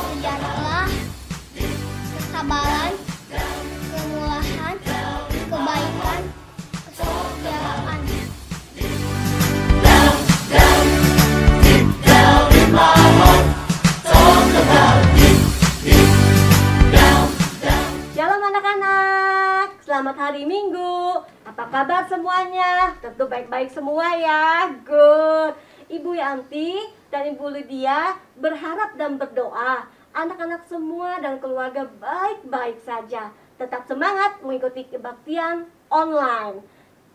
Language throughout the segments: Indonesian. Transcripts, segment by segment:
sejahtera, kesabaran, kemurahan, kebaikan, kesetiaan. Shalom anak-anak, selamat hari Minggu. Apa kabar semuanya? Tentu baik-baik semua ya. Good. Ibu Yanti dan Ibu Lydia berharap dan berdoa anak-anak semua dan keluarga baik-baik saja. Tetap semangat mengikuti kebaktian online.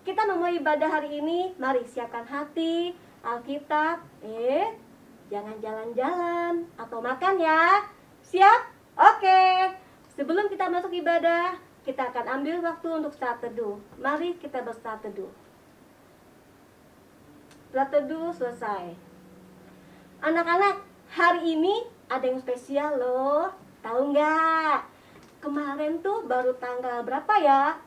Kita memulai ibadah hari ini. Mari siapkan hati, Alkitab. Jangan jalan-jalan atau makan ya. Siap? Oke. Sebelum kita masuk ibadah, kita akan ambil waktu untuk saat teduh. Mari kita bersaat teduh. Saat teduh selesai. Anak-anak, hari ini ada yang spesial loh. Tahu nggak? Kemarin tuh baru tanggal berapa ya?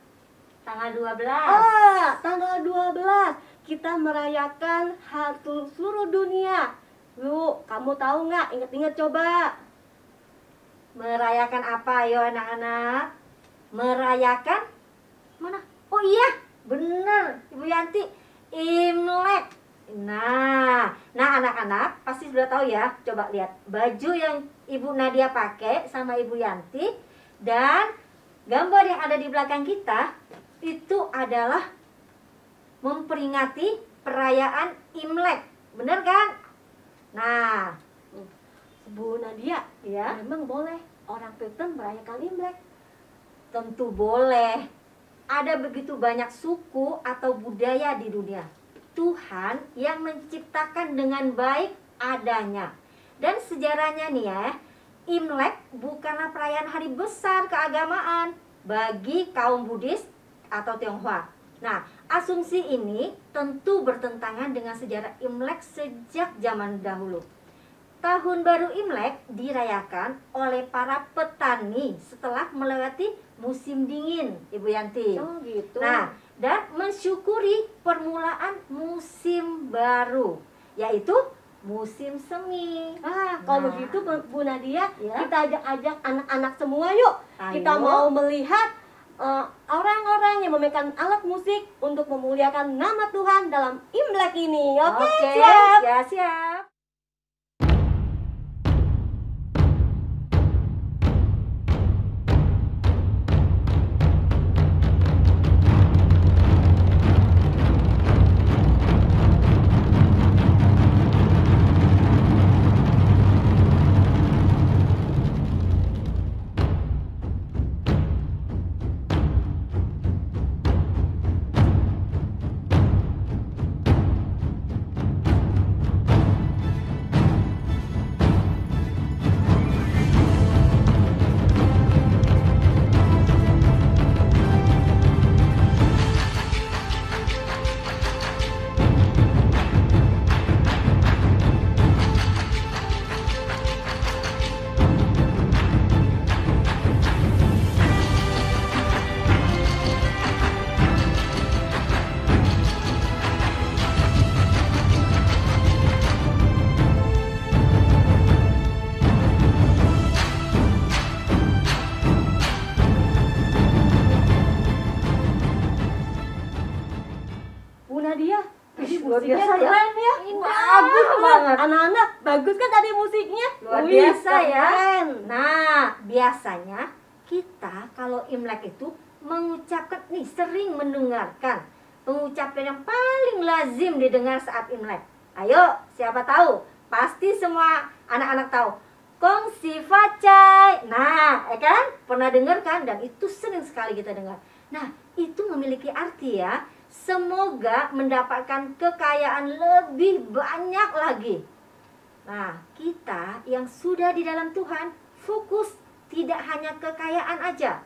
Tanggal 12. Tanggal 12. Kita merayakan Hari Seluruh Dunia. Yuk, kamu tahu nggak? Ingat-ingat coba. Merayakan apa ayo anak-anak? Merayakan mana? Oh iya, bener Ibu Yanti, Imlek. Nah anak-anak pasti sudah tahu ya. Coba lihat baju yang Ibu Nadia pakai sama Ibu Yanti dan gambar yang ada di belakang kita itu adalah memperingati perayaan Imlek. Bener kan? Nah, Bu Nadia, ya, memang boleh orang Kristen merayakan Imlek? tentu boleh. Ada begitu banyak suku atau budaya di dunia. Tuhan yang menciptakan dengan baik adanya. Dan sejarahnya nih ya, Imlek bukanlah perayaan hari besar keagamaan bagi kaum Buddhis atau Tionghoa. Nah, asumsi ini tentu bertentangan dengan sejarah Imlek sejak zaman dahulu. Tahun baru Imlek dirayakan oleh para petani setelah melewati musim dingin, Ibu Yanti. Oh gitu. Nah, dan mensyukuri permulaan musim baru, yaitu musim semi. Kalau Nah, begitu Bu Nadia, ya. kita ajak-ajak anak-anak semua yuk. Ayo. Kita mau melihat orang-orang yang memainkan alat musik untuk memuliakan nama Tuhan dalam Imlek ini. Oke, siap? Ya, siap. Bu Nadia, Luar musiknya biasa ya. keren ya. Bagus banget. Anak-anak, bagus kan tadi musiknya? Luar Wih, biasa ya. keren. Nah, biasanya kita kalau Imlek itu mengucapkan nih, sering mendengarkan pengucapan yang paling lazim didengar saat Imlek. Ayo, siapa tahu? Pasti semua anak-anak tahu. Kongsi facai. Nah, ya kan? Pernah dengar kan? Dan itu sering sekali kita dengar. Nah, itu memiliki arti ya. Semoga mendapatkan kekayaan lebih banyak lagi. Nah, kita yang sudah di dalam Tuhan, fokus tidak hanya kekayaan aja.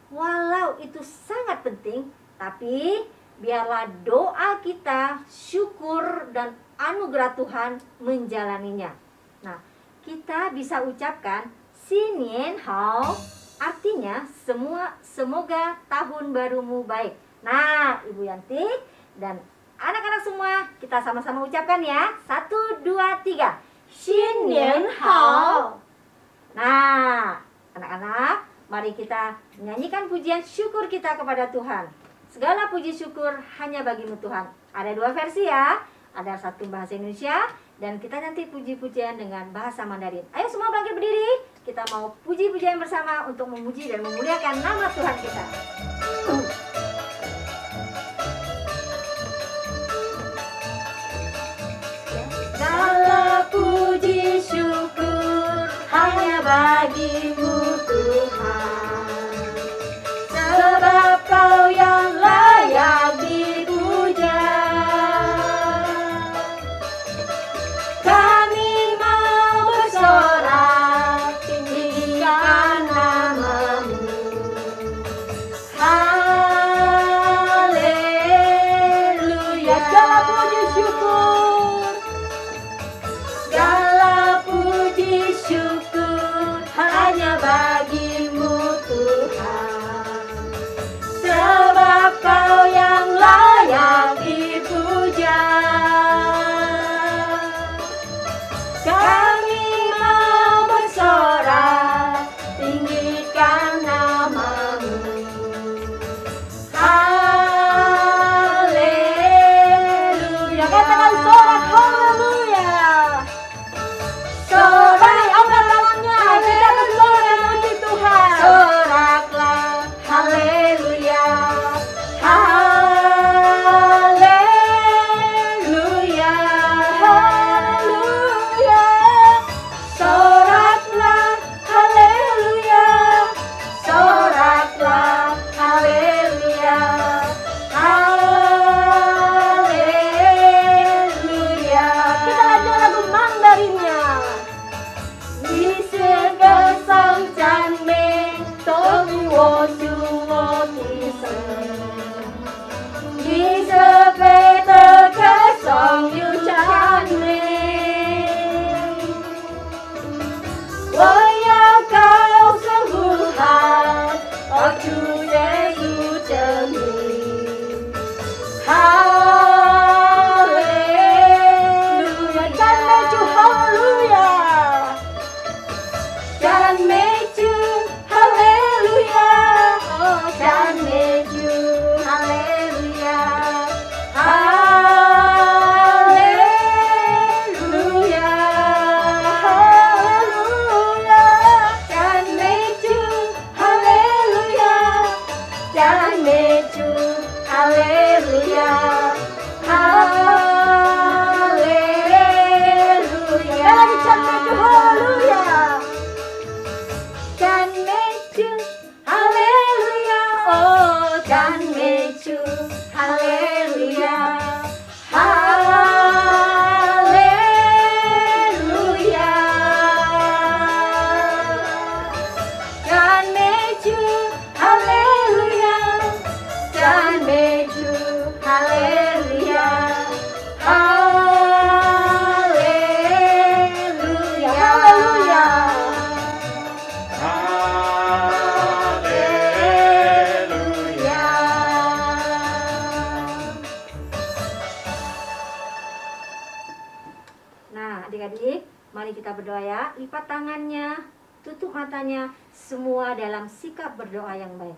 Walau itu sangat penting, tapi biarlah doa kita, syukur dan anugerah Tuhan menjalaninya. Nah, kita bisa ucapkan Xinian Hao, artinya semoga tahun barumu baik. Nah, Ibu Yanti dan anak-anak semua, kita sama-sama ucapkan ya. 1, 2, 3. Xinian Hao. Nah, anak-anak, mari kita menyanyikan pujian syukur kita kepada Tuhan. Segala puji syukur hanya bagimu Tuhan. Ada 2 versi ya. Ada satu bahasa Indonesia dan kita nanti puji-pujian dengan bahasa Mandarin. Ayo semua bangkit berdiri. Kita mau puji-pujian bersama untuk memuji dan memuliakan nama Tuhan kita. Segala puji syukur hanya bagimu Tuhan, sebab Kau yang layak dipuja. Kami mau bersorak tinggikan nama-Mu. Haleluya. Segala puji syukur, segala puji syukur hanya bagimu Tuhan, sebab Kau yang layak dipuja. Kami mau bersorak tinggikan nama-Mu. Haleluya. Katakan sorak haleluya. Sorak, angkat tangannya. Kita bersorak puji Tuhan. Soraklah haleluya. Haleluya. Haleluya. Soraklah haleluya. Soraklah haleluya. Haleluya. Kita lanjut lagu Mandarinnya. Di segala sang chan mei都与我主我的神，你这辈的歌颂有赞美，我要高声呼喊，把主耶稣真名。哈利路亚，赞美主，哈利路亚。赞美主，哈利路亚，哦，赞美主，哈利路亚，哈利路亚，哈利路亚，赞美主，哈利路亚，赞美主，哈利路亚，哈利路亚。再来一赞美主，哈利路亚。赞美主，哈利路亚，哦，赞美主，哈利路亚，哈利路亚，赞美主，哈利路亚，赞美主，哈利路亚，哈利路亚，哈利路亚。Nah, adik-adik, mari kita berdoa ya. Lipat tangannya, tutup matanya, semua dalam sikap berdoa yang baik.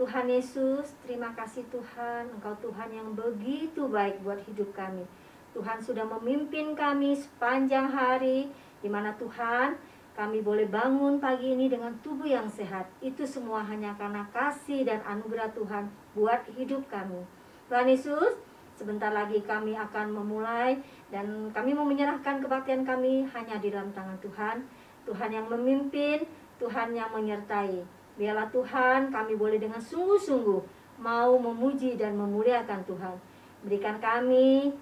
Tuhan Yesus, terima kasih Tuhan, Engkau Tuhan yang begitu baik buat hidup kami. Tuhan sudah memimpin kami sepanjang hari, di mana Tuhan, kami boleh bangun pagi ini dengan tubuh yang sehat. Itu semua hanya karena kasih dan anugerah Tuhan buat hidup kami. Tuhan Yesus, sebentar lagi kami akan memulai dan kami mau menyerahkan kebaktian kami hanya di dalam tangan Tuhan. Tuhan yang memimpin, Tuhan yang menyertai. Biarlah Tuhan kami boleh dengan sungguh-sungguh mau memuji dan memuliakan Tuhan. Berikan kami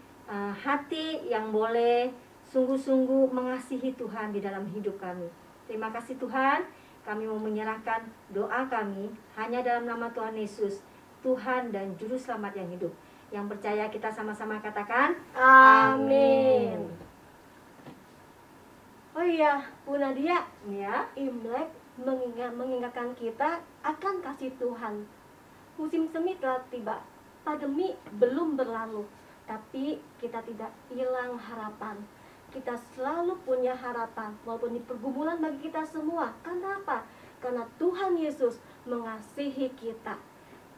hati yang boleh sungguh-sungguh mengasihi Tuhan di dalam hidup kami. Terima kasih Tuhan, kami mau menyerahkan doa kami hanya dalam nama Tuhan Yesus, Tuhan dan Juru Selamat yang hidup. Yang percaya kita sama-sama katakan amin. Oh iya, Bu Nadia, Ya, Imlek mengingatkan kita akan kasih Tuhan. Musim semi telah tiba, pandemi belum berlalu, tapi kita tidak hilang harapan. kita selalu punya harapan walaupun ini pergumulan bagi kita semua. Karena apa? Karena Tuhan Yesus mengasihi kita.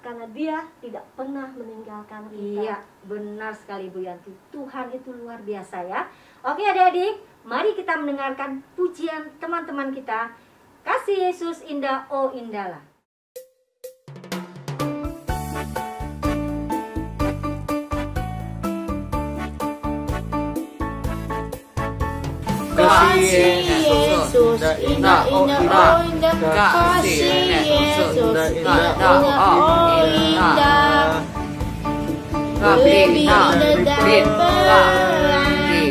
Karena Dia tidak pernah meninggalkan kita. Iya, benar sekali Bu Yanti. Tuhan itu luar biasa ya. Oke adik-adik, mari kita mendengarkan pujian teman-teman kita. Kasih Yesus indah, oh indahlah. Kasih Yesus indah, oh indah. Kasih Yesus indah, oh indah. Lebih indah dari pelangi,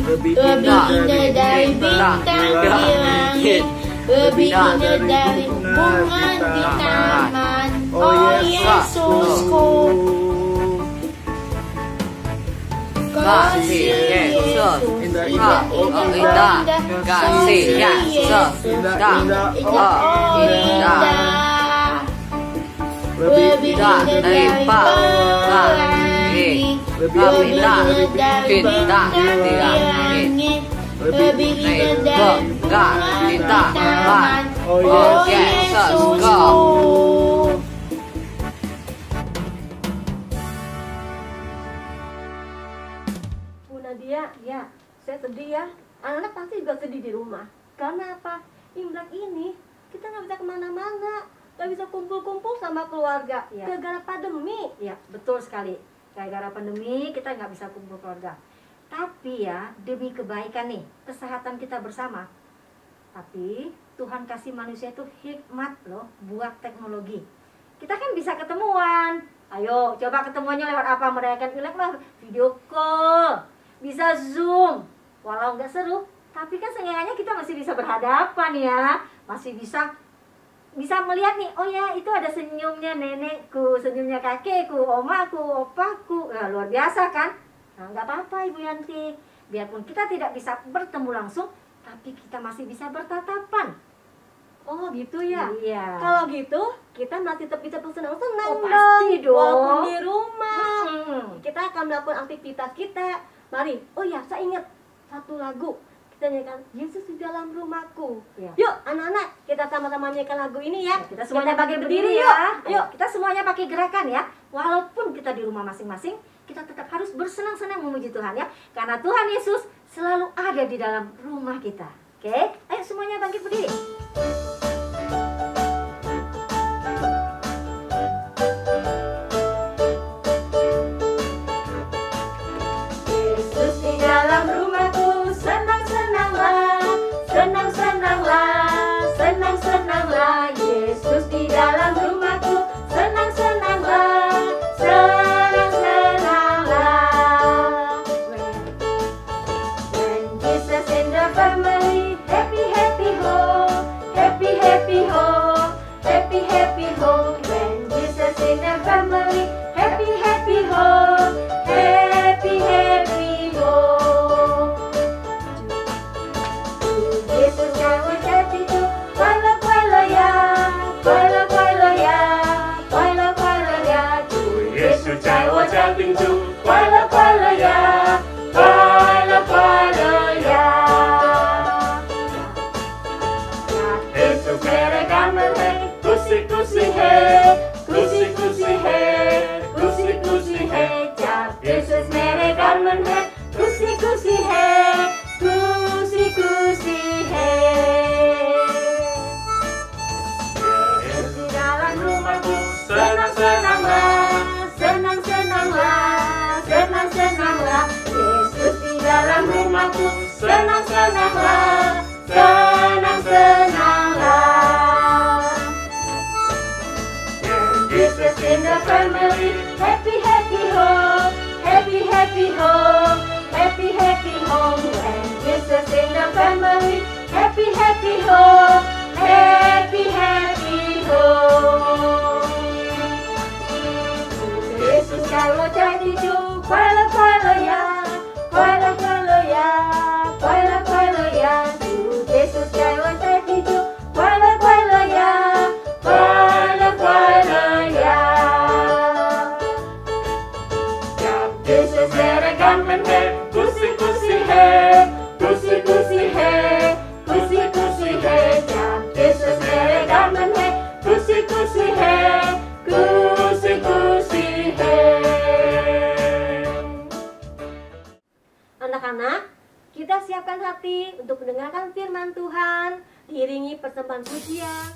lebih indah dari bintang di langit, lebih indah dari bunga di taman. Oh Yesusku. Kasih Yesus indah, oh indah. Kasih Yesus indah, oh indah. Lebih indah dari pelangi, lebih indah dari bintang di langit, lebih indah dari bunga di taman. Oh Yesusku. Nadia, ya, saya sedih ya. Anak-anak pasti juga sedih di rumah. Karena apa? Imlek ini kita nggak bisa kemana-mana, nggak bisa kumpul-kumpul sama keluarga. Ya. Gara-gara pandemi. Ya, betul sekali. Gara-gara pandemi kita nggak bisa kumpul keluarga. Tapi ya, demi kebaikan nih, kesehatan kita bersama. Tapi Tuhan kasih manusia itu hikmat loh buat teknologi. Kita kan bisa ketemuan. Ayo, coba ketemuannya lewat apa? Merayakan Imlek lah, video call. Bisa Zoom, walau nggak seru, tapi kan seenggaknya kita masih bisa berhadapan ya, masih bisa melihat nih, oh ya itu ada senyumnya nenekku, senyumnya kakekku, omaku, opaku, nah, luar biasa kan? Nah nggak apa-apa Ibu Yanti, biarpun kita tidak bisa bertemu langsung, tapi kita masih bisa bertatapan. Oh gitu ya? Iya. Kalau gitu kita masih tetap bisa bersenang-senang Oh, pasti dong. Walaupun di rumah. Kita akan melakukan aktivitas kita. Mari, oh ya saya ingat satu lagu. Kita nyanyikan Yesus di dalam rumahku. Ya. Yuk anak-anak, kita sama-sama nyanyikan lagu ini ya. Kita semuanya pakai berdiri yuk. ya. Yuk. Kita semuanya pakai gerakan ya. Walaupun kita di rumah masing-masing, kita tetap harus bersenang-senang memuji Tuhan ya. Karena Tuhan Yesus selalu ada di dalam rumah kita. Oke, ayo semuanya bangkit berdiri. Yesus di dalam rumahku, senang-senanglah, senang-senanglah, senang-senanglah. Yesus di dalam rumahku, senang-senanglah, senang-senanglah. When Jesus in the family, happy, happy home, happy, happy home, happy, happy home. When Jesus in the family, happy, happy home, happy, happy home. Yesus kamu jadi tu, kuala kuala ya, kuala kuala ya, kuala kuala ya. Yesus kamu jadi tu, kuala kuala ya, kuala kuala ya. Yesus mereka mereka, kusi kusi he, kusi kusi he, kusi kusi he. Yesus mereka mereka, kusi kusi he, kusi kusi he. Yesus di dalam rumahku, senang-senanglah, senang-senanglah, senang-senanglah. Yesus di dalam rumahku, senang-senanglah, senang-senanglah. Jesus in the family, happy, happy home, happy, happy home, happy, happy home. When Jesus in the family, happy, happy home, happy, happy home. Yesus kalau jadi ju, kuala kuala ya, kuala kuala ya, kuala kuala ya. Yesus kalau jadi ju, kuala kuala ya, kuala kuala ya. Yesus mereka menhe, kusi kusi he, Iringi persembahan pujian.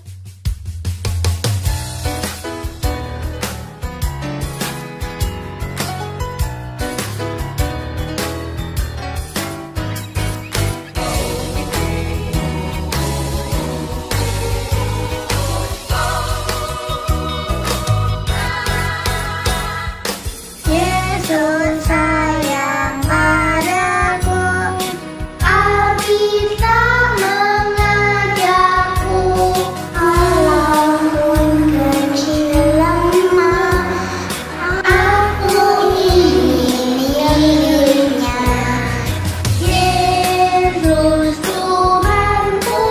Yesus sayang padaku, Alkitab mengajarku, walaupun kecil lemah, aku ingin dirinya. Yesus Tuhanku,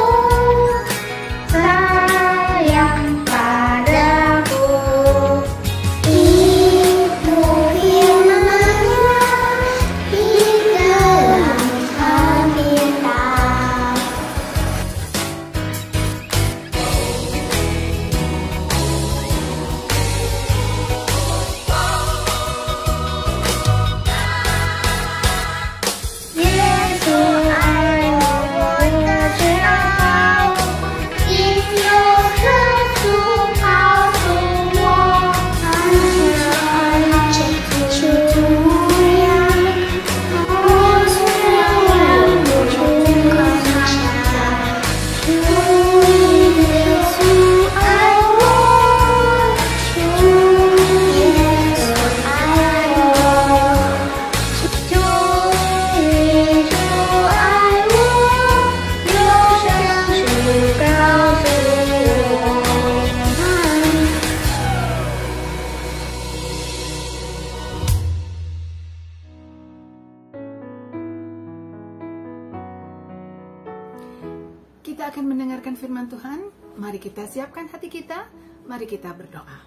sayang padaku. Kita akan mendengarkan firman Tuhan. Mari kita siapkan hati kita. Mari kita berdoa.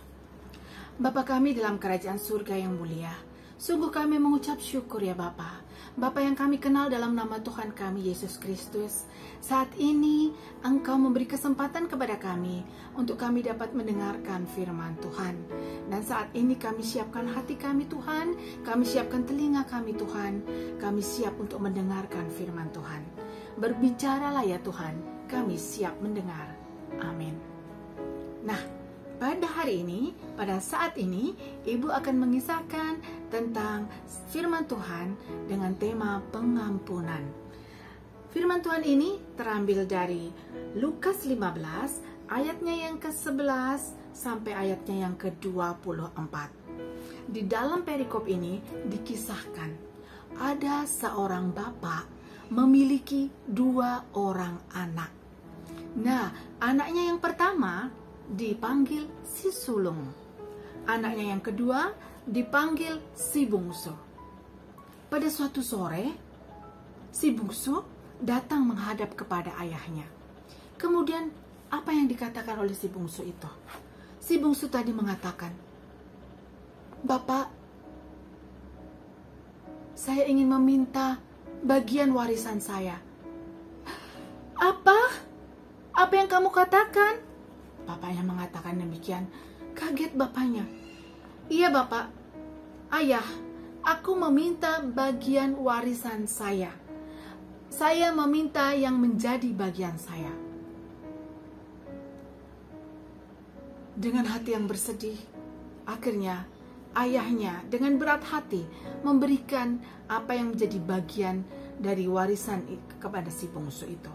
Bapa kami dalam kerajaan surga yang mulia, sungguh kami mengucap syukur ya Bapa. Bapa yang kami kenal dalam nama Tuhan kami Yesus Kristus. Saat ini Engkau memberi kesempatan kepada kami untuk kami dapat mendengarkan firman Tuhan. Dan saat ini kami siapkan hati kami Tuhan, kami siapkan telinga kami Tuhan, kami siap untuk mendengarkan firman Tuhan. Berbicaralah ya Tuhan, kami siap mendengar. Amin. Nah, pada hari ini, pada saat ini, Ibu akan mengisahkan tentang firman Tuhan dengan tema pengampunan. Firman Tuhan ini terambil dari Lukas 15, ayatnya yang ke-11 sampai ayatnya yang ke-24. Di dalam perikop ini dikisahkan, ada seorang bapak memiliki 2 orang anak. Nah, anaknya yang pertama dipanggil si sulung. Anaknya yang kedua dipanggil si bungsu. Pada suatu sore, si bungsu datang menghadap kepada ayahnya. Kemudian, apa yang dikatakan oleh si bungsu itu? Si bungsu tadi mengatakan, "Bapak, saya ingin meminta bagian warisan saya." Apa? Apa yang kamu katakan? Bapaknya mengatakan demikian. Kaget bapaknya. "Iya Bapak, Ayah, aku meminta bagian warisan saya. Saya meminta yang menjadi bagian saya." Dengan hati yang bersedih, akhirnya ayahnya dengan berat hati memberikan apa yang menjadi bagian dari warisan kepada si bungsu itu.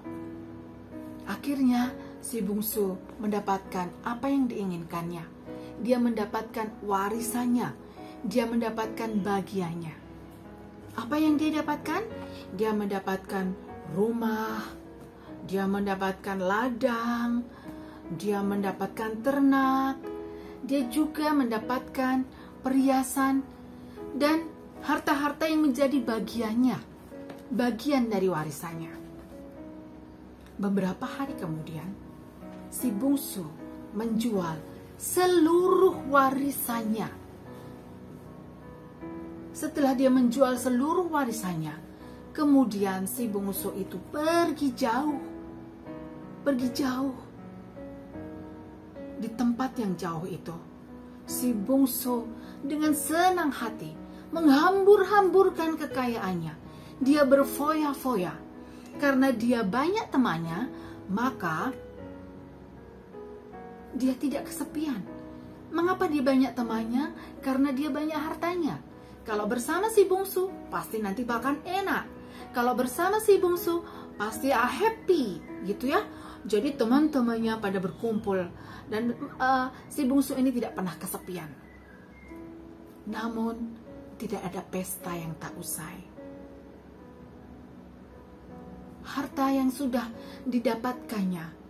Akhirnya si bungsu mendapatkan apa yang diinginkannya. Dia mendapatkan warisannya. Dia mendapatkan bagiannya. Apa yang dia dapatkan? Dia mendapatkan rumah. Dia mendapatkan ladang. Dia mendapatkan ternak. Dia juga mendapatkan perhiasan dan harta-harta yang menjadi bagiannya, bagian dari warisannya. Beberapa hari kemudian, si bungsu menjual seluruh warisannya. Setelah dia menjual seluruh warisannya, kemudian si bungsu itu pergi jauh. Di tempat yang jauh itu, si bungsu dengan senang hati menghambur-hamburkan kekayaannya. Dia berfoya-foya karena dia banyak temannya, maka dia tidak kesepian. Mengapa dia banyak temannya? Karena dia banyak hartanya. Kalau bersama si bungsu, pasti nanti bahkan enak. Kalau bersama si bungsu, pasti happy, gitu ya. Jadi teman-temannya pada berkumpul. Dan si bungsu ini tidak pernah kesepian. Namun, tidak ada pesta yang tak usai. Harta yang sudah didapatkannya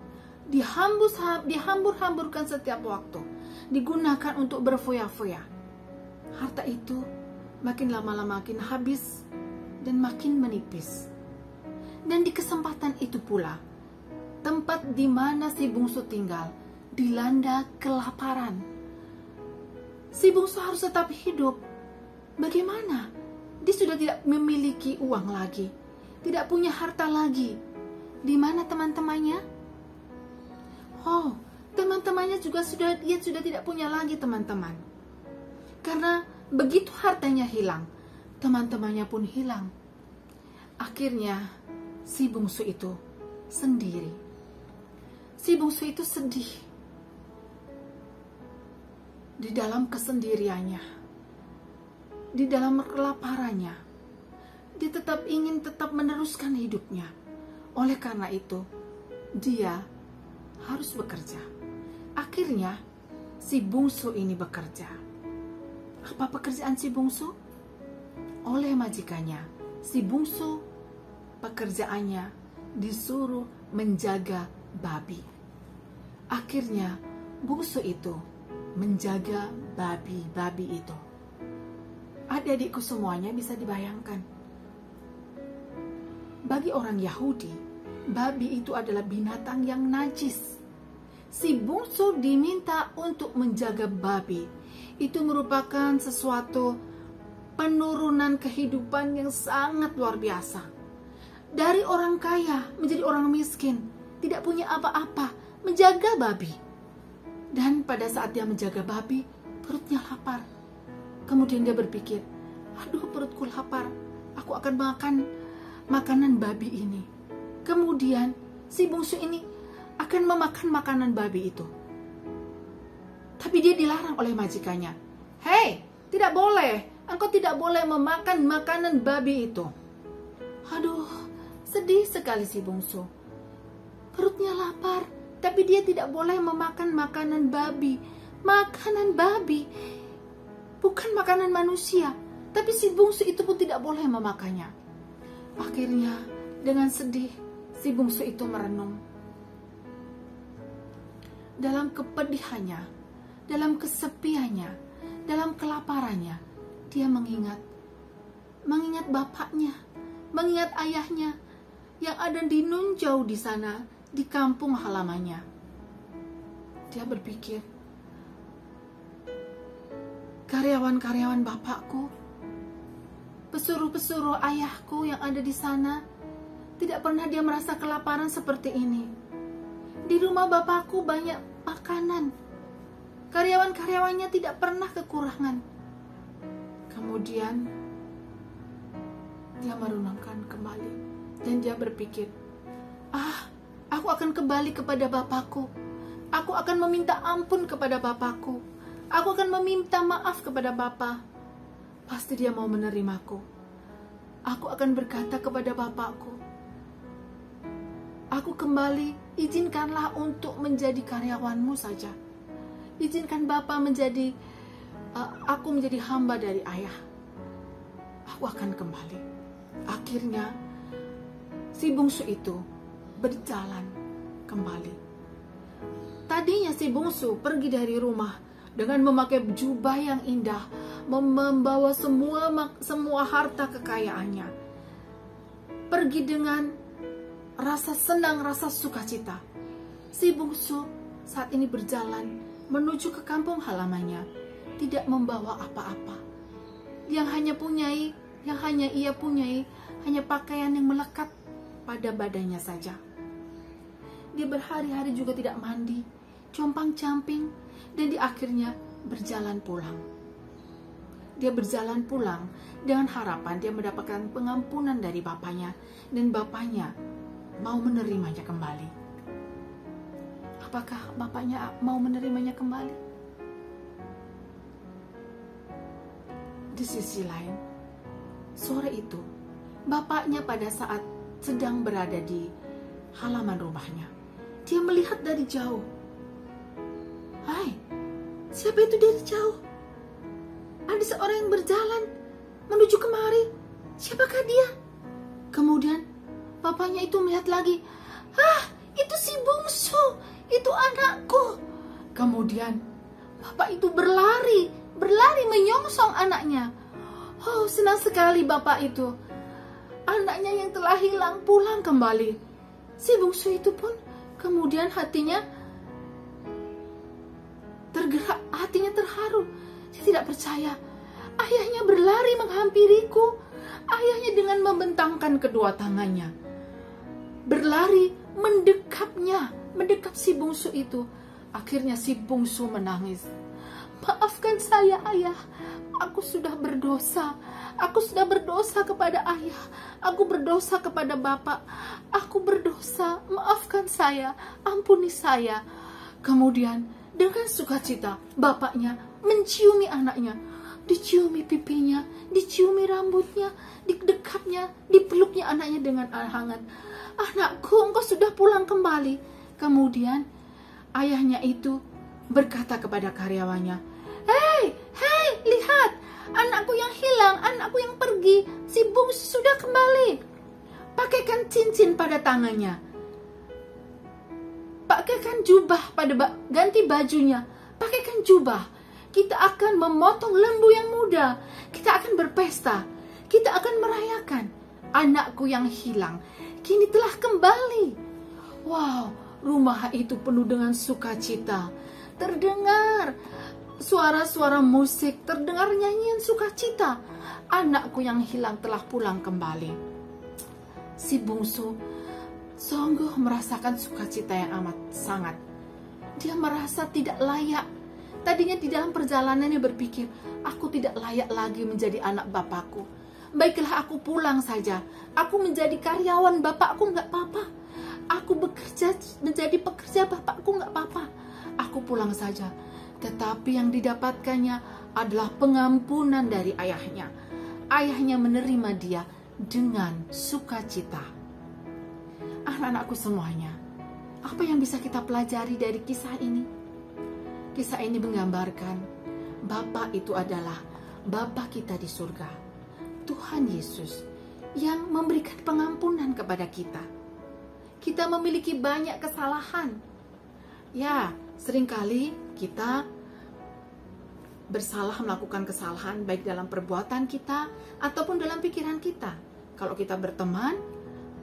dihambur-hamburkan setiap waktu, digunakan untuk berfoya-foya. Harta itu makin lama-lama makin habis dan makin menipis. Dan di kesempatan itu pula, tempat di mana si bungsu tinggal dilanda kelaparan. Si bungsu harus tetap hidup. Bagaimana? Dia sudah tidak memiliki uang lagi, tidak punya harta lagi. Di mana teman-temannya? Oh, teman-temannya dia sudah tidak punya lagi teman-teman. Karena begitu hartanya hilang, teman-temannya pun hilang. Akhirnya si bungsu itu sendiri. Si bungsu itu sedih. Di dalam kesendiriannya, di dalam kelaparannya, dia ingin tetap meneruskan hidupnya. Oleh karena itu, dia harus bekerja. Akhirnya si bungsu ini bekerja. Apa pekerjaan si bungsu? Oleh majikannya, si bungsu pekerjaannya disuruh menjaga babi. Akhirnya bungsu itu menjaga babi-babi itu. Adik-adikku semuanya bisa dibayangkan. Bagi orang Yahudi, babi itu adalah binatang yang najis. Si bungsu diminta untuk menjaga babi. Itu merupakan sesuatu penurunan kehidupan yang sangat luar biasa. Dari orang kaya menjadi orang miskin, tidak punya apa-apa, menjaga babi. Dan pada saat dia menjaga babi, perutnya lapar. Kemudian dia berpikir, aduh perutku lapar, aku akan makan makanan babi ini. Kemudian si bungsu ini akan memakan makanan babi itu. Tapi dia dilarang oleh majikannya. Hei, tidak boleh. Engkau tidak boleh memakan makanan babi itu. Aduh, sedih sekali si bungsu. Perutnya lapar, tapi dia tidak boleh memakan makanan babi. Makanan babi, bukan makanan manusia. Tapi si bungsu itu pun tidak boleh memakannya. Akhirnya, dengan sedih, si bungsu itu merenung. Dalam kepedihannya, dalam kesepiannya, dalam kelaparannya, dia mengingat bapaknya, mengingat ayahnya yang ada di nun jauh di sana, di kampung halamannya. Dia berpikir, karyawan-karyawan bapakku, pesuruh-pesuruh ayahku yang ada di sana, tidak pernah dia merasa kelaparan seperti ini. Di rumah bapakku banyak makanan. Karyawan-karyawannya tidak pernah kekurangan. Kemudian dia merenungkan kembali dan dia berpikir, aku akan kembali kepada bapakku. Aku akan meminta ampun kepada bapakku. Aku akan meminta maaf kepada bapa. Pasti dia mau menerimaku. Aku akan berkata kepada bapakku, aku kembali, izinkanlah untuk menjadi karyawanmu saja. Izinkan Bapa aku menjadi hamba dari ayah. Aku akan kembali. Akhirnya, si bungsu itu berjalan kembali. Tadinya si bungsu pergi dari rumah dengan memakai jubah yang indah, membawa semua harta kekayaannya. Pergi dengan rasa senang, rasa sukacita. Si bungsu saat ini berjalan menuju ke kampung halamannya, tidak membawa apa-apa. Yang hanya ia punyai, hanya pakaian yang melekat pada badannya saja. Dia berhari-hari juga tidak mandi, compang-camping, dan di akhirnya berjalan pulang. Dia berjalan pulang dengan harapan dia mendapatkan pengampunan dari bapaknya, dan bapaknya mau menerimanya kembali. Apakah bapaknya mau menerimanya kembali? Di sisi lain, sore itu, bapaknya pada saat sedang berada di halaman rumahnya, dia melihat dari jauh. Hai, siapa itu dari jauh? Ada seorang yang berjalan menuju kemari. Siapakah dia? Kemudian bapaknya itu melihat lagi. Itu si bungsu, itu anakku. Kemudian bapak itu berlari menyongsong anaknya. Oh, senang sekali bapak itu. Anaknya yang telah hilang pulang kembali. Si bungsu itu pun kemudian hatinya tergerak, hatinya terharu. Dia tidak percaya. Ayahnya berlari menghampiriku. Ayahnya dengan membentangkan kedua tangannya berlari mendekap si bungsu itu. Akhirnya si bungsu menangis. Maafkan saya, ayah. Aku sudah berdosa. Aku sudah berdosa kepada ayah. Aku berdosa kepada bapak. Aku berdosa. Maafkan saya. Ampuni saya. Kemudian dengan sukacita bapaknya menciumi anaknya. Diciumi pipinya, diciumi rambutnya, didekapnya, dipeluknya anaknya dengan hangat. Anakku, engkau sudah pulang kembali. Kemudian ayahnya itu berkata kepada karyawannya, Hei, lihat, anakku yang hilang, anakku yang pergi, si bungsu sudah kembali. Pakaikan cincin pada tangannya, pakaikan jubah ganti bajunya, pakaikan jubah. Kita akan memotong lembu yang muda. Kita akan berpesta. Kita akan merayakan. Anakku yang hilang kini telah kembali. Wow, rumah itu penuh dengan sukacita. Terdengar suara-suara musik, terdengar nyanyian sukacita. Anakku yang hilang telah pulang kembali. Si bungsu sungguh merasakan sukacita yang amat sangat. Dia merasa tidak layak. Tadinya di dalam perjalanannya berpikir, aku tidak layak lagi menjadi anak bapakku. Baiklah aku pulang saja. Aku menjadi karyawan bapakku nggak apa-apa. Aku bekerja menjadi pekerja bapakku nggak apa-apa. Aku pulang saja. Tetapi yang didapatkannya adalah pengampunan dari ayahnya. Ayahnya menerima dia dengan sukacita. Anak-anakku semuanya, apa yang bisa kita pelajari dari kisah ini? Kisah ini menggambarkan Bapa itu adalah Bapa kita di surga, Tuhan Yesus yang memberikan pengampunan kepada kita. Kita memiliki banyak kesalahan. Ya, seringkali kita bersalah melakukan kesalahan baik dalam perbuatan kita ataupun dalam pikiran kita. Kalau kita berteman,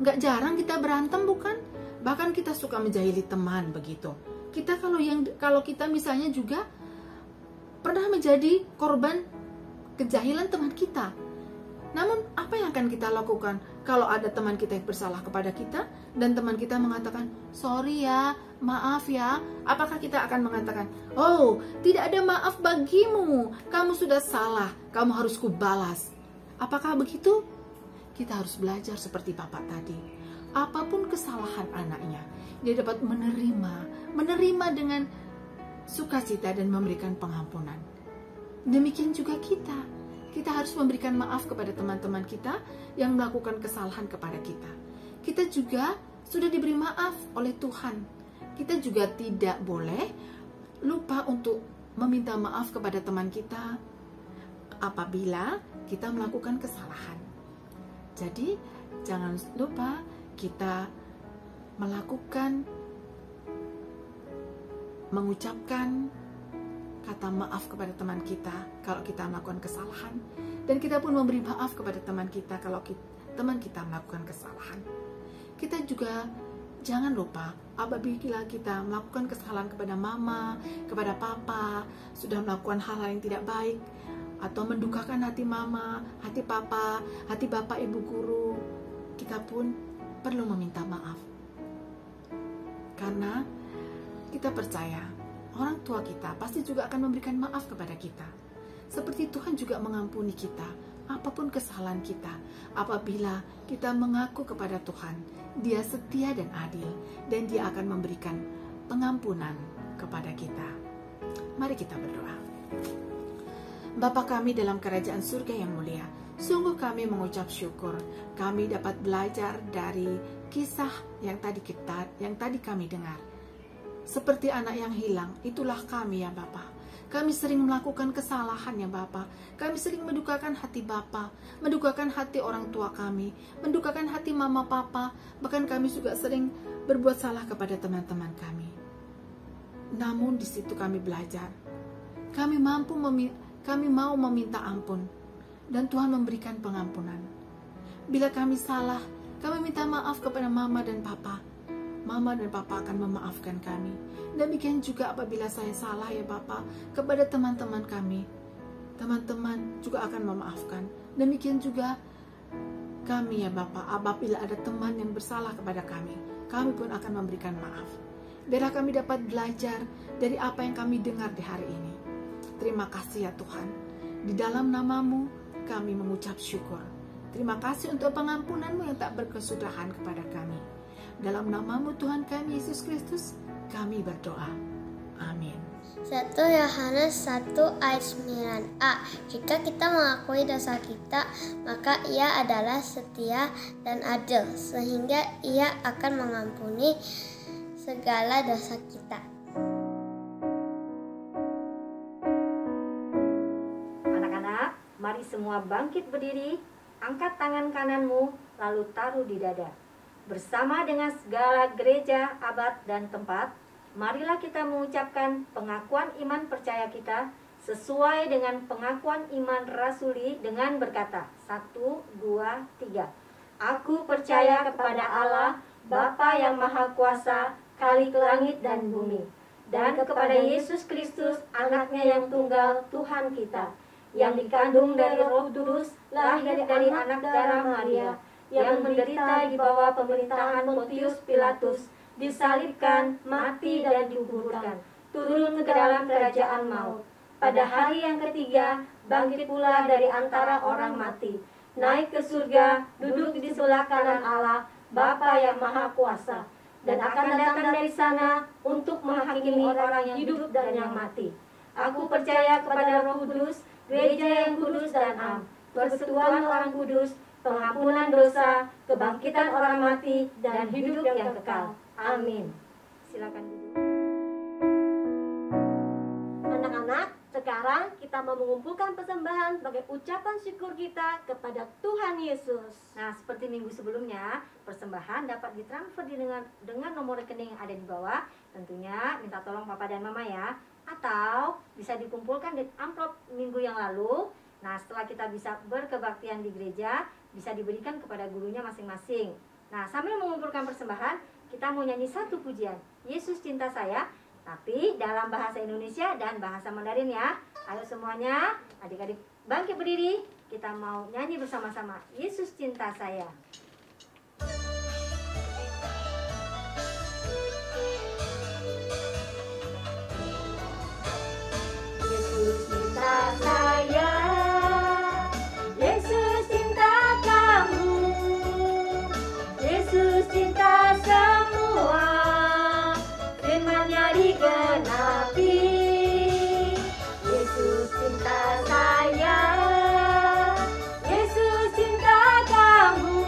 nggak jarang kita berantem, bukan? Bahkan kita suka menjahili teman begitu. Kita kalau kita misalnya juga pernah menjadi korban kejahilan teman kita. Namun apa yang akan kita lakukan kalau ada teman kita yang bersalah kepada kita dan teman kita mengatakan, sorry ya, maaf ya. Apakah kita akan mengatakan, oh tidak ada maaf bagimu, kamu sudah salah, kamu harus kubalas. Apakah begitu? Kita harus belajar seperti Bapak tadi. Apapun kesalahan anaknya, dia dapat menerima dengan sukacita dan memberikan pengampunan. Demikian juga kita harus memberikan maaf kepada teman-teman kita yang melakukan kesalahan kepada kita. Kita juga sudah diberi maaf oleh Tuhan. Kita juga tidak boleh lupa untuk meminta maaf kepada teman kita apabila kita melakukan kesalahan. Jadi jangan lupa kita mengucapkan kata maaf kepada teman kita kalau kita melakukan kesalahan, dan kita pun memberi maaf kepada teman kita kalau teman kita melakukan kesalahan. Kita juga jangan lupa apabila kita melakukan kesalahan kepada mama, kepada papa, sudah melakukan hal-hal yang tidak baik atau mendukakan hati mama, hati papa, hati bapak, ibu guru, kita pun perlu meminta maaf. Karena kita percaya orang tua kita pasti juga akan memberikan maaf kepada kita. Seperti Tuhan juga mengampuni kita apapun kesalahan kita. Apabila kita mengaku kepada Tuhan, Dia setia dan adil, dan Dia akan memberikan pengampunan kepada kita. Mari kita berdoa. Bapa kami dalam kerajaan surga yang mulia, sungguh kami mengucap syukur kami dapat belajar dari kisah yang tadi kami dengar. Seperti anak yang hilang, itulah kami ya Bapa. Kami sering melakukan kesalahan ya Bapa. Kami sering mendukakan hati Bapa, mendukakan hati orang tua kami, mendukakan hati mama papa, bahkan kami juga sering berbuat salah kepada teman-teman kami. Namun di situ kami belajar. Kami mau meminta ampun dan Tuhan memberikan pengampunan. Bila kami salah, kami minta maaf kepada mama dan papa. Mama dan papa akan memaafkan kami. Demikian juga apabila saya salah ya Bapa kepada teman-teman kami, teman-teman juga akan memaafkan. Demikian juga kami ya Bapa, apabila ada teman yang bersalah kepada kami pun akan memberikan maaf. Biarlah kami dapat belajar dari apa yang kami dengar di hari ini. Terima kasih ya Tuhan. Di dalam nama-Mu kami mengucap syukur. Terima kasih untuk pengampunan-Mu yang tak berkesudahan kepada kami. Dalam nama-Mu Tuhan kami Yesus Kristus, kami berdoa. Amin. 1 Yohanes 1 ayat 9a. Jika kita mengakui dosa kita, maka Ia adalah setia dan adil, sehingga Ia akan mengampuni segala dosa kita. Anak-anak, mari semua bangkit berdiri, angkat tangan kananmu, lalu taruh di dada. Bersama dengan segala gereja, abad, dan tempat, marilah kita mengucapkan pengakuan iman percaya kita sesuai dengan pengakuan iman rasuli dengan berkata, 1, 2, 3. Aku percaya kepada Allah, Bapa yang Maha Kuasa, Khalik langit dan bumi, dan kepada Yesus Kristus, anaknya yang tunggal, Tuhan kita, yang dikandung dari Roh Kudus, lahir dari anak darah Maria, yang menderita di bawah pemerintahan Pontius Pilatus, disalibkan, mati dan dikuburkan, turun ke dalam kerajaan maut. Pada hari yang ketiga, bangkit pula dari antara orang mati, naik ke surga, duduk di sebelah kanan Allah, Bapa yang Maha Kuasa, dan akan datang dari sana untuk menghakimi orang yang hidup dan yang mati. Aku percaya kepada Roh Kudus, gereja yang kudus dan am, persekutuan orang kudus, pengampunan dosa, kebangkitan orang mati, dan hidup yang kekal. Amin. Silakan duduk. Anak-anak, sekarang kita mau mengumpulkan persembahan sebagai ucapan syukur kita kepada Tuhan Yesus. Nah, seperti minggu sebelumnya, persembahan dapat ditransfer dengan nomor rekening yang ada di bawah. Tentunya minta tolong papa dan mama ya. Atau bisa dikumpulkan di amplop minggu yang lalu. Nah, setelah kita bisa berkebaktian di gereja, bisa diberikan kepada gurunya masing-masing. Nah, sambil mengumpulkan persembahan, kita mau nyanyi satu pujian, Yesus Cinta Saya, tapi dalam bahasa Indonesia dan bahasa Mandarin ya. Ayo semuanya, adik-adik bangkit berdiri, kita mau nyanyi bersama-sama, Yesus Cinta Saya. Yesus cinta saya, Yesus cinta kamu, Yesus cinta semua, firman-Nya digenapi. Yesus cinta saya, Yesus cinta kamu,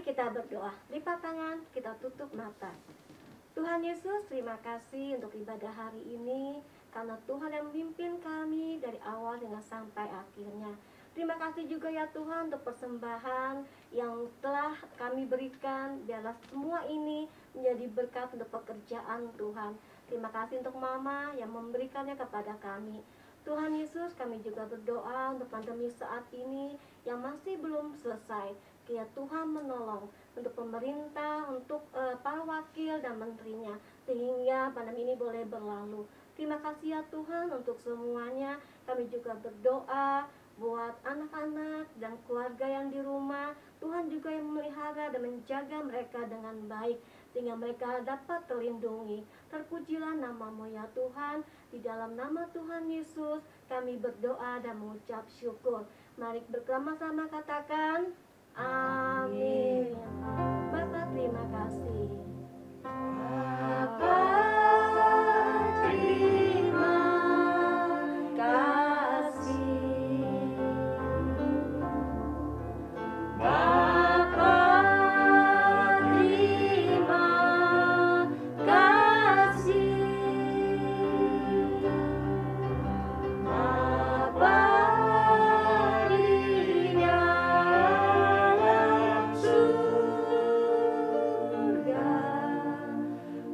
kita berdoa. Lipat tangan, kita tutup mata. Tuhan Yesus, terima kasih untuk ibadah hari ini, karena Tuhan yang memimpin kami dari awal hingga sampai akhirnya. Terima kasih juga ya Tuhan untuk persembahan yang telah kami berikan. Biarlah semua ini menjadi berkat untuk pekerjaan Tuhan. Terima kasih untuk Mama yang memberikannya kepada kami. Tuhan Yesus, kami juga berdoa untuk pandemi saat ini yang masih belum selesai. Kiranya Tuhan menolong untuk pemerintah, untuk para wakil dan menterinya, sehingga pandemi ini boleh berlalu. Terima kasih ya Tuhan untuk semuanya. Kami juga berdoa buat anak-anak dan keluarga yang di rumah. Tuhan juga yang memelihara dan menjaga mereka dengan baik, sehingga mereka dapat terlindungi. Terpujilah nama-Mu ya Tuhan. Di dalam nama Tuhan Yesus kami berdoa dan mengucap syukur. Mari bersama-sama katakan amin. Bapa, terima kasih. Bapa, terima kasih. Bapa, terima kasih. Bapa di dalam surga,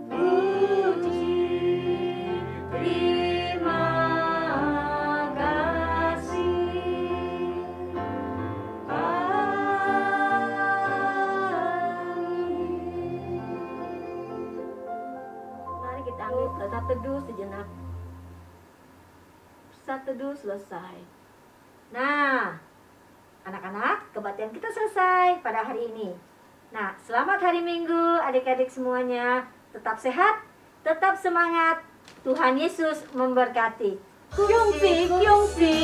puji terima kasih. Mari kita ambil saat teduh sejenak. Saat teduh selesai. Nah, anak-anak, kebaktian kita selesai pada hari ini. Nah, selamat hari Minggu adik-adik semuanya. Tetap sehat, tetap semangat. Tuhan Yesus memberkati. Kyungsi, kyungsi.